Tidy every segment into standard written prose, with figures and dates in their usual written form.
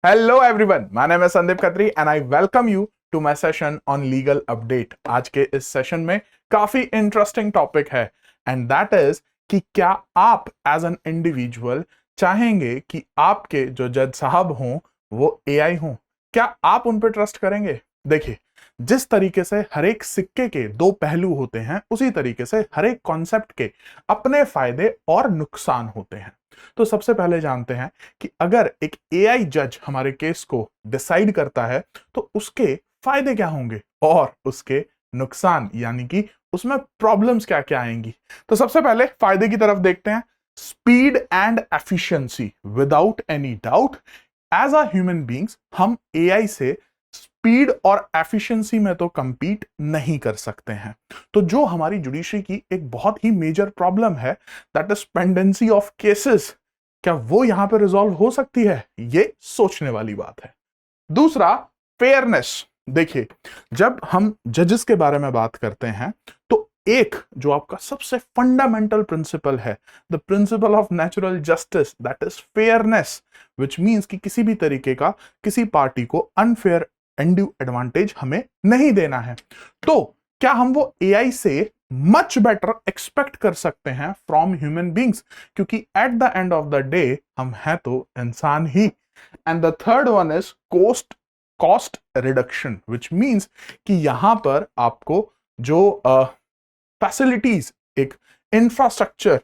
Hello everyone, my name है Sandeep Khatri and I welcome you to my session on legal update. आज के इस सेशन में काफी इंटरेस्टिंग टॉपिक है एंड दैट इज कि क्या आप एज एन इंडिविजुअल चाहेंगे कि आपके जो जज साहब हों वो एआई हों? क्या आप उन पर ट्रस्ट करेंगे? देखिए, जिस तरीके से हर एक सिक्के के दो पहलू होते हैं, उसी तरीके से हर एक कॉन्सेप्ट के अपने फायदे और नुकसान होते हैं। तो सबसे पहले जानते हैं कि अगर एक एआई जज हमारे केस को डिसाइड करता है तो उसके फायदे क्या होंगे और उसके नुकसान, यानी कि उसमें प्रॉब्लम्स क्या क्या आएंगी। तो सबसे पहले फायदे की तरफ देखते हैं। Speed and efficiency, without any doubt as a human beings हम एआई से स्पीड और एफिशिएंसी में तो कंपीट नहीं कर सकते हैं। तो जो हमारी जुडिशरी की एक बहुत ही मेजर प्रॉब्लम है, that is pendency of cases, क्या वो यहां पर रिजॉल्व हो सकती है? ये सोचने वाली बात है। दूसरा, फेयरनेस। देखिए, जब हम जजेस के बारे में बात करते हैं तो एक जो आपका सबसे फंडामेंटल प्रिंसिपल है, the principle of natural justice, that is fairness, which means कि किसी भी तरीके का किसी पार्टी को अनफेयर एंड्यू एडवांटेज हमें नहीं देना है। तो क्या हम वो एआई से मच बेटर एक्सपेक्ट कर सकते हैं फ्रॉम ह्यूमन बींग्स? क्योंकि at the end of the day हम हैं तो इंसान ही। And the third one is cost reduction, which means कि यहां पर आपको जो फैसिलिटीज, एक इंफ्रास्ट्रक्चर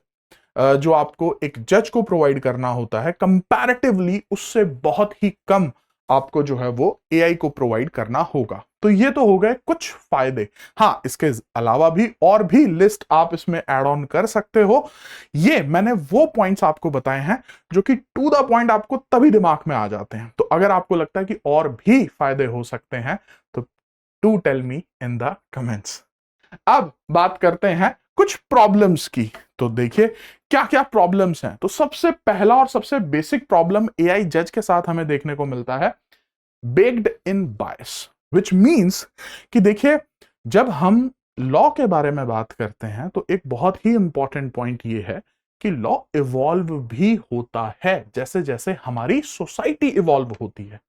जो आपको एक जज को प्रोवाइड करना होता है, कंपैरेटिवली उससे बहुत ही कम आपको जो है वो एआई को प्रोवाइड करना होगा। तो ये तो हो गए कुछ फायदे। हाँ, इसके अलावा भी और भी लिस्ट आप इसमें ऐड ऑन कर सकते हो। ये मैंने वो पॉइंट्स आपको बताए हैं जो कि टू द पॉइंट आपको तभी दिमाग में आ जाते हैं। तो अगर आपको लगता है कि और भी फायदे हो सकते हैं तो do tell me in the comments. अब बात करते हैं कुछ प्रॉब्लम्स की। तो देखिए, क्या क्या प्रॉब्लम्स हैं। तो सबसे पहला और सबसे बेसिक प्रॉब्लम एआई जज के साथ हमें देखने को मिलता है, baked in bias, which means कि देखिए, जब हम लॉ के बारे में बात करते हैं तो एक बहुत ही इंपॉर्टेंट पॉइंट ये है कि लॉ इवॉल्व भी होता है जैसे जैसे हमारी सोसाइटी इवॉल्व होती है।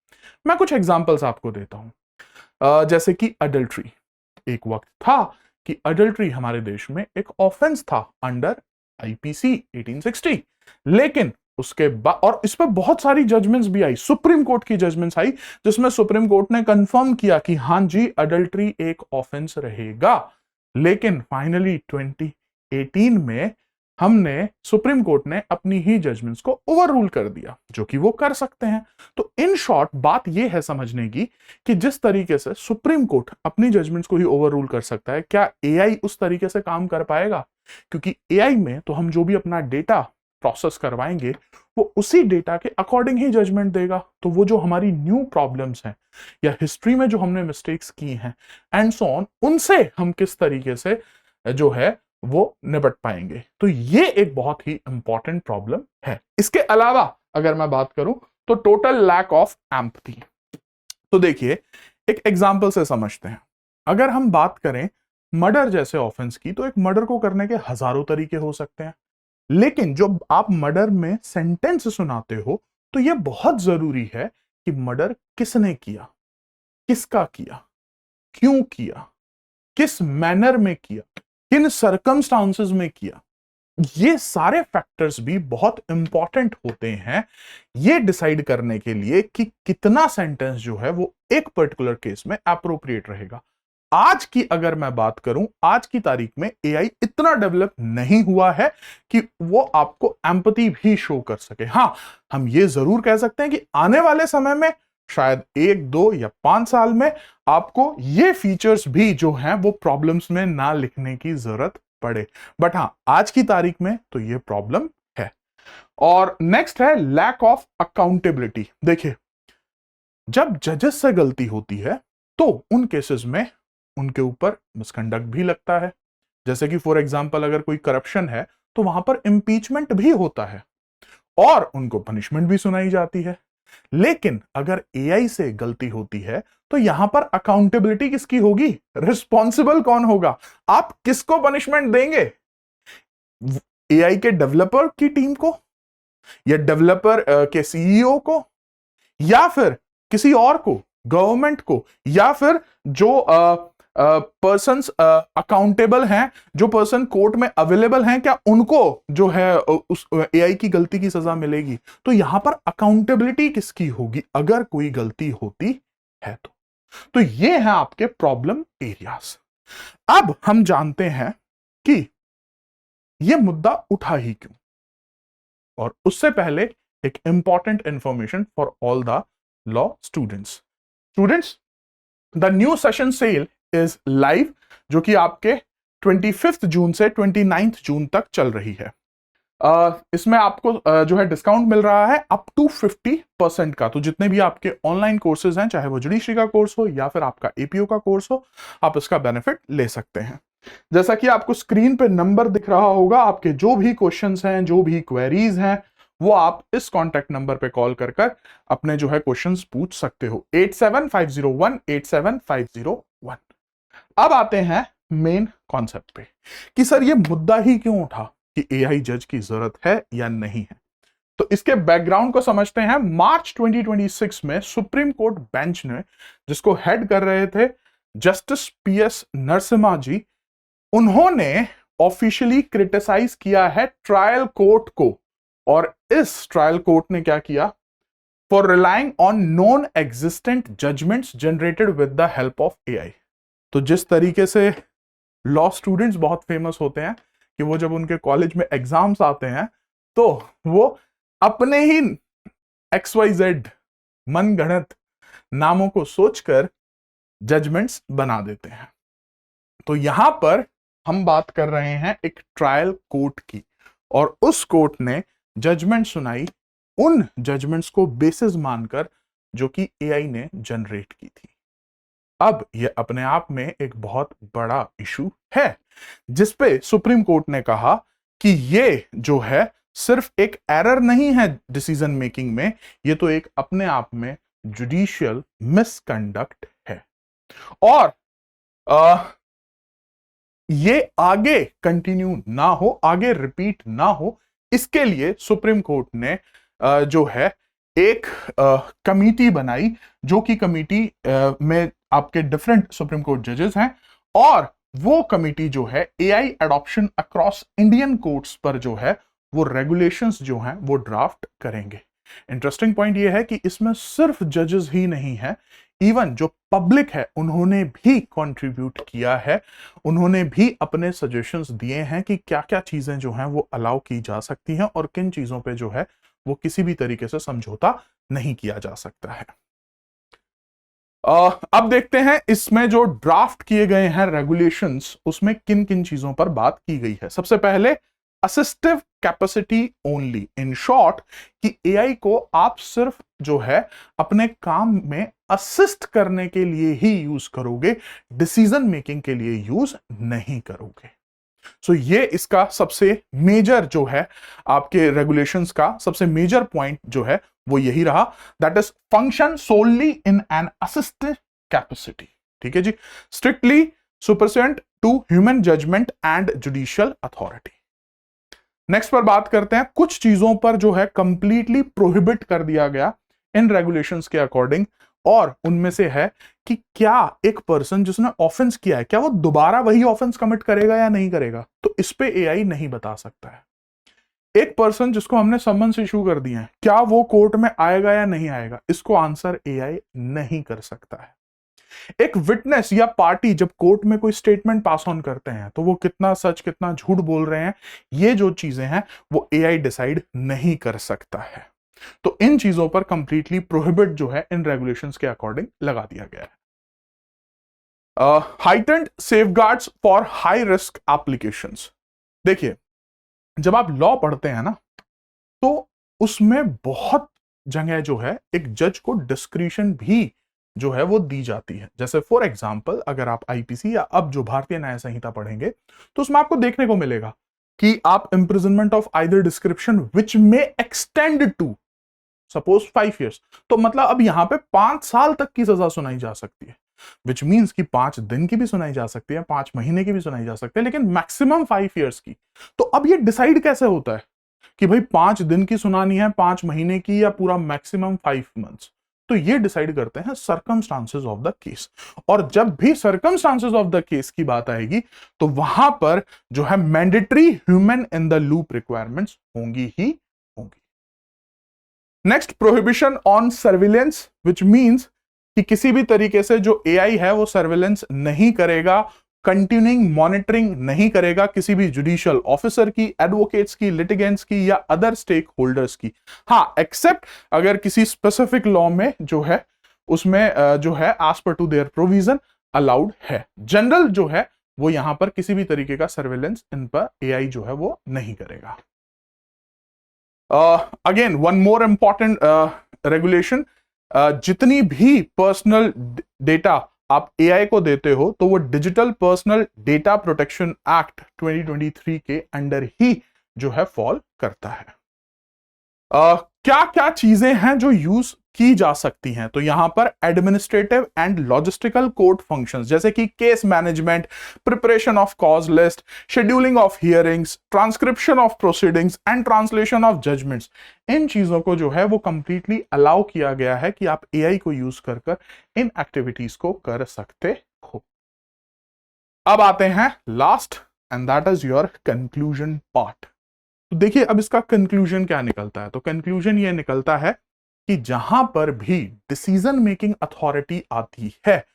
मैं कुछ एग्जांपल्स आपको देता हूं। जैसे कि अडल्ट्री। एक वक्त था कि अडल्ट्री हमारे देश में एक ऑफेंस था अंडर आईपीसी 1860, लेकिन उसके बाद, और इस पर बहुत सारी जजमेंट्स भी आई, सुप्रीम कोर्ट की जजमेंट्स आई जिसमें सुप्रीम कोर्ट ने कंफर्म किया कि हां जी, अडल्ट्री एक ऑफेंस रहेगा। लेकिन फाइनली 2018 में हमने, सुप्रीम कोर्ट ने अपनी ही जजमेंट्स को ओवर रूल कर दिया, जो कि वो कर सकते हैं। तो इन शॉर्ट बात यह है समझने की कि जिस तरीके से सुप्रीम कोर्ट अपनी जजमेंट्स को ही ओवर रूल कर सकता है, क्या एआई उस तरीके से काम कर पाएगा? क्योंकि एआई में तो हम जो भी अपना डेटा प्रोसेस करवाएंगे वो उसी डेटा के अकॉर्डिंग ही जजमेंट देगा। तो वो जो हमारी न्यू प्रॉब्लम्स हैं या हिस्ट्री में जो हमने मिस्टेक्स की हैं एंड सो ऑन, उनसे हम किस तरीके से जो है वो निपट पाएंगे। तो ये एक बहुत ही इंपॉर्टेंट प्रॉब्लम है। इसके अलावा अगर मैं बात करूं तो टोटल लैक ऑफ एम्पैथी। तो देखिए, एक एग्जांपल से समझते हैं। अगर हम बात करें मर्डर जैसे ऑफेंस की, तो एक मर्डर को करने के हजारों तरीके हो सकते हैं, लेकिन जब आप मर्डर में सेंटेंस सुनाते हो तो यह बहुत जरूरी है कि मर्डर किसने किया, किसका किया, क्यों किया, किस मैनर में किया, किन सर्कमस्टांसेस में किया। ये सारे फैक्टर्स भी बहुत इंपॉर्टेंट होते हैं ये डिसाइड करने के लिए कि कितना सेंटेंस जो है वो एक पर्टिकुलर केस में एप्रोप्रिएट रहेगा। आज की अगर मैं बात करूं, आज की तारीख में एआई इतना डेवलप नहीं हुआ है कि वो आपको एम्पैथी भी शो कर सके। हां, हम ये जरूर कह सकते हैं कि आने वाले समय में, शायद 1, 2 या 5 साल में, आपको ये फीचर्स भी जो हैं वो प्रॉब्लम्स में ना लिखने की जरूरत पड़े। बट हां, आज की तारीख में तो ये प्रॉब्लम है। और नेक्स्ट है लैक ऑफ अकाउंटेबिलिटी। देखिए, जब जजेस से गलती होती है तो उन केसेस में उनके ऊपर मिसकंडक्ट भी लगता है। जैसे कि फॉर एग्जांपल, अगर कोई करप्शन है तो वहां पर इंपीचमेंट भी होता है और उनको पनिशमेंट भी सुनाई जाती है। लेकिन अगर एआई से गलती होती है तो यहां पर अकाउंटेबिलिटी किसकी होगी? रिस्पॉन्सिबल कौन होगा? आप किसको पनिशमेंट देंगे? एआई के डेवलपर की टीम को, या डेवलपर के सीईओ को, या फिर किसी और को, गवर्नमेंट को, या फिर जो पर्सन्स अकाउंटेबल हैं, जो पर्सन कोर्ट में अवेलेबल हैं, क्या उनको जो है उस एआई की गलती की सजा मिलेगी? तो यहां पर अकाउंटेबिलिटी किसकी होगी अगर कोई गलती होती है तो ये है आपके प्रॉब्लम एरियाज। अब हम जानते हैं कि ये मुद्दा उठा ही क्यों, और उससे पहले एक important information for all the law students, the new session sale is live, जो कि आपके 25 जून से 29 जून तक चल रही है। इसमें आपको जो है डिस्काउंट मिल रहा है अप टू 50% का। तो जितने भी आपके ऑनलाइन कोर्सेज हैं, चाहे वो जुडिशरी का कोर्स हो या फिर आपका एपीओ का कोर्स हो, आप इसका बेनिफिट ले सकते हैं। जैसा कि आपको स्क्रीन पे नंबर दिख रहा होगा, आपके जो भी क्वेश्चंस हैं, जो भी क्वेरीज हैं, वो आप इस कॉन्टैक्ट नंबर पे कॉल कर अपने जो है क्वेश्चंस पूछ सकते हो, 8750187501। अब आते हैं मेन कॉन्सेप्ट पे कि सर ये मुद्दा ही क्यों उठा कि एआई जज की जरूरत है या नहीं है। तो इसके बैकग्राउंड को समझते हैं। मार्च 2026 में सुप्रीम कोर्ट बेंच ने, जिसको हेड कर रहे थे जस्टिस पीएस नरसिम्हा जी, उन्होंने ऑफिशियली क्रिटिसाइज किया है ट्रायल कोर्ट को। और इस ट्रायल कोर्ट ने क्या किया? For relying on non existent judgments generated with the help of AI. तो जिस तरीके से लॉ स्टूडेंट्स बहुत फेमस होते हैं कि वो जब उनके कॉलेज में एग्जाम्स आते हैं तो वो अपने ही XYZ मनगढ़ंत नामों को सोचकर जजमेंट्स बना देते हैं। तो यहां पर हम बात कर रहे हैं एक ट्रायल कोर्ट की, और उस कोर्ट ने जजमेंट सुनाई उन जजमेंट्स को बेसिस मानकर जो कि एआई ने जनरेट की थी। अब यह अपने आप में एक बहुत बड़ा इशू है, जिसपे सुप्रीम कोर्ट ने कहा कि ये जो है सिर्फ एक एरर नहीं है डिसीजन मेकिंग में, ये तो एक अपने आप में जुडिशियल मिसकंडक्ट है। और ये आगे कंटिन्यू ना हो, आगे रिपीट ना हो, इसके लिए सुप्रीम कोर्ट ने जो है एक कमिटी बनाई, जो कि कमिटी में आपके डिफरेंट सुप्रीम कोर्ट जजेस हैं, और वो कमिटी जो है AI adoption across Indian courts पर जो है वो रेगुलेशंस जो हैं वो ड्राफ्ट करेंगे। इंटरेस्टिंग पॉइंट ये है कि इसमें सिर्फ जजेस ही नहीं है, इवन जो पब्लिक है उन्होंने भी कंट्रीब्यूट किया है, उन्होंने भी अपने सजेशंस दिए हैं कि क्या क्या चीजें जो हैं वो अलाउ की जा सकती हैं और किन चीजों पे जो है वो किसी भी तरीके से समझौता नहीं किया जा सकता है। अब देखते हैं इसमें जो ड्राफ्ट किए गए हैं रेगुलेशंस, उसमें किन किन चीजों पर बात की गई है। सबसे पहले assistive capacity only, in short कि एआई को आप सिर्फ जो है अपने काम में असिस्ट करने के लिए ही यूज करोगे, डिसीजन मेकिंग के लिए यूज नहीं करोगे। सो ये इसका सबसे मेजर जो है आपके रेगुलेशंस का सबसे मेजर पॉइंट जो है वो यही रहा, that is function solely in an assistive capacity. ठीक है जी, strictly subservient to human judgement and judicial authority. Next पर बात करते हैं कुछ चीजों पर जो है कंप्लीटली प्रोहिबिट कर दिया गया इन रेगुलेशंस के अकॉर्डिंग, और उनमें से है कि क्या एक पर्सन जिसने ऑफेंस किया है, क्या वो दोबारा वही ऑफेंस कमिट करेगा या नहीं करेगा, तो इस पे एआई नहीं बता सकता है। एक पर्सन जिसको हमने समन्स इशू कर दिए हैं, क्या वो कोर्ट में आएगा या नहीं आएगा, इसको आंसर एआई नहीं कर सकता है। एक विटनेस या पार्टी जब कोर्ट में कोई स्टेटमेंट पास ऑन करते हैं तो वो कितना सच कितना झूठ बोल रहे हैं, ये जो चीजें हैं वो एआई डिसाइड नहीं कर सकता है। तो इन चीजों पर कंप्लीटली प्रोहिबिट जो है इन रेगुलेशंस के अकॉर्डिंग लगा दिया गया है। Heightened safeguards for high risk applications. देखिए, जब आप लॉ पढ़ते हैं ना, तो उसमें बहुत जगह जो है एक जज को डिस्क्रिशन भी जो है वो दी जाती है। जैसे फॉर एग्जांपल अगर आप आईपीसी या अब जो भारतीय न्याय संहिता पढ़ेंगे तो उसमें आपको देखने को मिलेगा कि आप इंप्रिजनमेंट ऑफ आइदर डिस्क्रिप्शन विच में एक्सटेंड टू सपोज 5 years, तो मतलब अब यहां पे 5 साल तक की सजा सुनाई जा सकती है, विच मीन्स कि 5 दिन की भी सुनाई जा सकती है, 5 महीने की भी सुनाई जा सकती है, लेकिन मैक्सिमम 5 years की। तो अब ये डिसाइड कैसे होता है कि भाई 5 दिन की सुनानी है, 5 महीने की, या पूरा मैक्सिमम 5 months? तो ये डिसाइड करते हैं सर्कमस्टांसेस ऑफ द केस। और जब भी सर्कमस्टांसेस ऑफ द केस की बात आएगी तो वहां पर जो है mandatory human in the loop requirements होंगी ही होंगी। Next, prohibition on surveillance, which means कि किसी भी तरीके से जो एआई है वो सर्विलेंस नहीं करेगा, कंटिन्यूइंग मॉनिटरिंग नहीं करेगा किसी भी जुडिशियल ऑफिसर की, एडवोकेट्स की, लिटिगेंट्स की या अदर स्टेक होल्डर्स की। हाँ, एक्सेप्ट अगर किसी स्पेसिफिक लॉ में जो है उसमें जो है as per to their provision allowed है। जनरल जो है वो यहां पर किसी भी तरीके का सर्वेलेंस इन पर एआई जो है वो नहीं करेगा। Again one more important regulation, जितनी भी पर्सनल डेटा आप एआई को देते हो तो वो digital personal data protection act 2023 के अंडर ही जो है फॉल करता है। क्या क्या चीजें हैं जो यूज की जा सकती हैं, तो यहां पर administrative and logistical court functions जैसे कि case management, preparation of cause list, scheduling of hearings, transcription of proceedings and translation of judgments, इन चीजों को जो है वो कंप्लीटली अलाउ किया गया है कि आप एआई को यूज कर इन एक्टिविटीज को कर सकते हो। अब आते हैं last and that is your conclusion part. तो देखिए अब इसका कंक्लूजन क्या निकलता है, तो कंक्लूजन ये निकलता है कि जहां पर भी डिसीजन मेकिंग अथॉरिटी आती है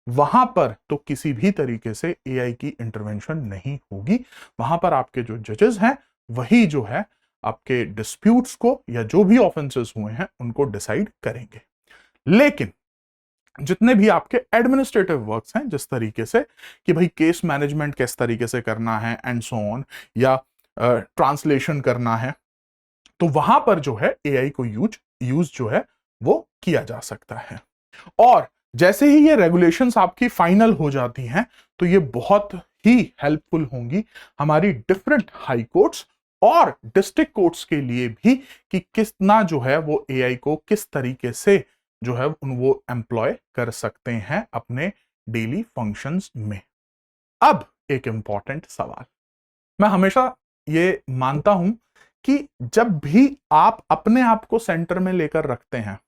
वहां पर तो किसी भी तरीके से एआई की इंटरवेंशन नहीं होगी। वहां पर आपके जो जजेस हैं वही जो है आपके डिस्प्यूट्स को या जो भी ऑफेंसेस हुए हैं उनको डिसाइड करेंगे। लेकिन जितने भी आपके एडमिनिस्ट्रेटिव वर्क्स हैं, जिस तरीके से कि भाई केस मैनेजमेंट किस तरीके से करना है एंड सो ऑन, या ट्रांसलेशन करना है, तो वहां पर जो है एआई को यूज जो है वो किया जा सकता है। और जैसे ही ये रेगुलेशंस आपकी फाइनल हो जाती हैं तो ये बहुत ही हेल्पफुल होंगी हमारी डिफरेंट हाई कोर्ट्स और डिस्ट्रिक्ट कोर्ट्स के लिए भी कि कितना जो है वो एआई को किस तरीके से जो है वो एम्प्लॉय कर सकते हैं अपने डेली फंक्शंस में। अब एक इंपॉर्टेंट सवाल, मैं हमेशा ये मानता हूं कि जब भी आप अपने आप को सेंटर में लेकर रखते हैं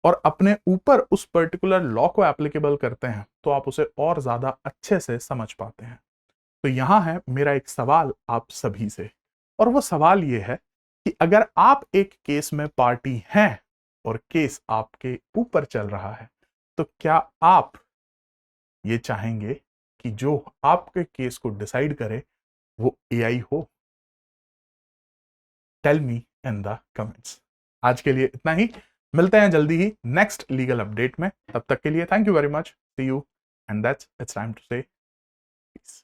और अपने ऊपर उस पर्टिकुलर लॉ को एप्लीकेबल करते हैं तो आप उसे और ज्यादा अच्छे से समझ पाते हैं। तो यहां है मेरा एक सवाल आप सभी से, और वो सवाल ये है कि अगर आप एक केस में पार्टी हैं और केस आपके ऊपर चल रहा है तो क्या आप ये चाहेंगे कि जो आपके केस को डिसाइड करे वो एआई हो? Tell me in the comments. आज के लिए इतना ही, मिलते हैं जल्दी ही नेक्स्ट लीगल अपडेट में। तब तक के लिए thank you very much, see you, and that's it's time to say piece.